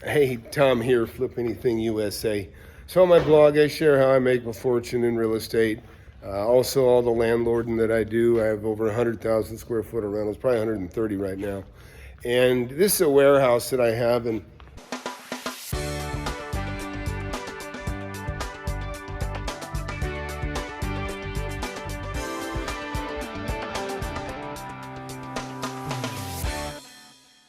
Hey, Tom here, FlipAnythingUSA. So on my blog, I share how I make a fortune in real estate. Also, all the landlording that I do. I have over 100,000 square foot of rentals, probably 130 right now. And this is a warehouse that I have, and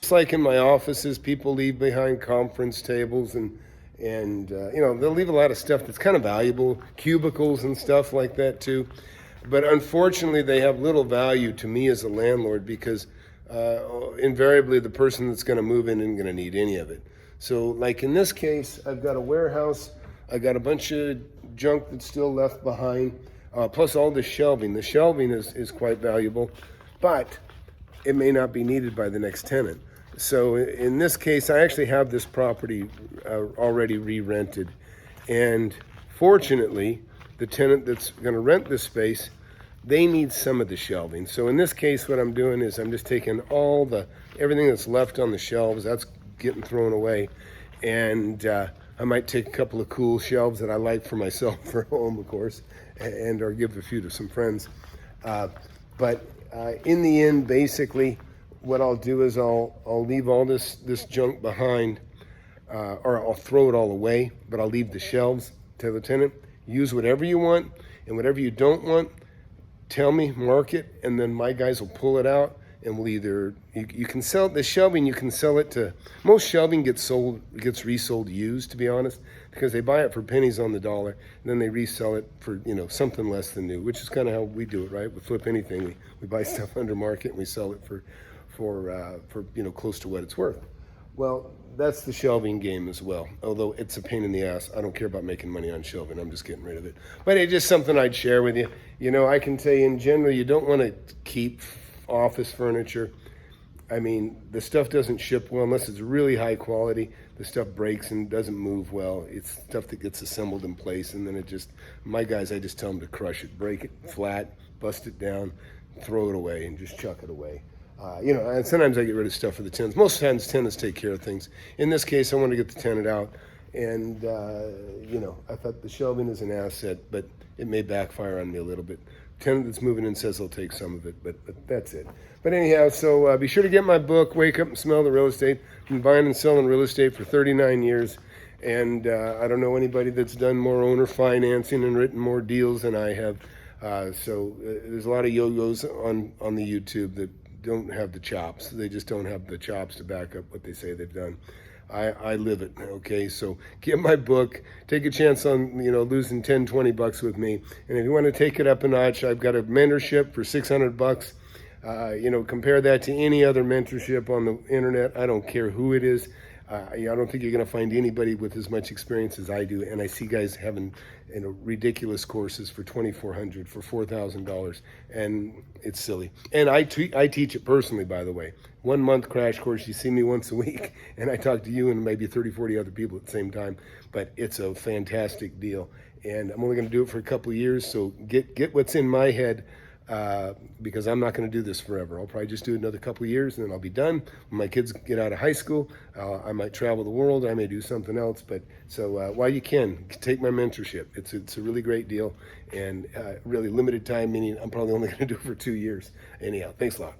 it's like in my offices, people leave behind conference tables and they'll leave a lot of stuff that's kind of valuable, cubicles and stuff like that too. But unfortunately, they have little value to me as a landlord because invariably the person that's going to move in isn't going to need any of it. So like in this case, I've got a warehouse, I got a bunch of junk that's still left behind, plus all the shelving. The shelving is quite valuable, but it may not be needed by the next tenant. So in this case, I actually have this property already re-rented. And fortunately, the tenant that's going to rent this space, they need some of the shelving. So in this case, what I'm doing is I'm just taking everything that's left on the shelves, that's getting thrown away. And I might take a couple of cool shelves that I like for myself for home, of course, or give a few to some friends. But in the end, basically, what I'll do is I'll leave all this junk behind, or I'll throw it all away, but I'll leave the shelves to the tenant. Use whatever you want, and whatever you don't want, tell me, mark it, and then my guys will pull it out, and we'll either, you can sell the shelving, you can sell it to, most shelving gets resold used, to be honest, because they buy it for pennies on the dollar, and then they resell it for, something less than new, which is kind of how we do it, right? With Flip Anything, we buy stuff under market, and we sell it for close to what it's worth. Well, that's the shelving game as well. Although it's a pain in the ass. I don't care about making money on shelving. I'm just getting rid of it. But it's just something I'd share with you. I can tell you in general, you don't want to keep office furniture. I mean, the stuff doesn't ship well unless it's really high quality. The stuff breaks and doesn't move well. It's stuff that gets assembled in place, and then my guys, I just tell them to crush it, break it flat, bust it down, throw it away, and just chuck it away. And sometimes I get rid of stuff for the tenants. Most times tenants take care of things. In this case, I want to get the tenant out, and I thought the shelving is an asset, but it may backfire on me a little bit. Tenant that's moving in says he'll take some of it, but that's it. But anyhow, so be sure to get my book, Wake Up and Smell the Real Estate. I've been buying and selling real estate for 39 years, and I don't know anybody that's done more owner financing and written more deals than I have. So there's a lot of yo-yos on the YouTube that don't have the chops. They just don't have the chops to back up what they say they've done. I live it, okay? So get my book, take a chance on, losing 10, 20 bucks with me. And if you want to take it up a notch, I've got a mentorship for 600 bucks. Compare that to any other mentorship on the internet. I don't care who it is. I don't think you're going to find anybody with as much experience as I do. And I see guys having ridiculous courses for $2,400, for $4,000, and it's silly. And I teach it personally, by the way. 1 month crash course, you see me once a week, and I talk to you and maybe 30, 40 other people at the same time. But it's a fantastic deal. And I'm only going to do it for a couple of years, so get what's in my head. Because I'm not going to do this forever. I'll probably just do it another couple of years and then I'll be done. When my kids get out of high school, I might travel the world. I may do something else. But so while you can, take my mentorship. It's a really great deal and really limited time, meaning I'm probably only going to do it for 2 years. Anyhow, thanks a lot.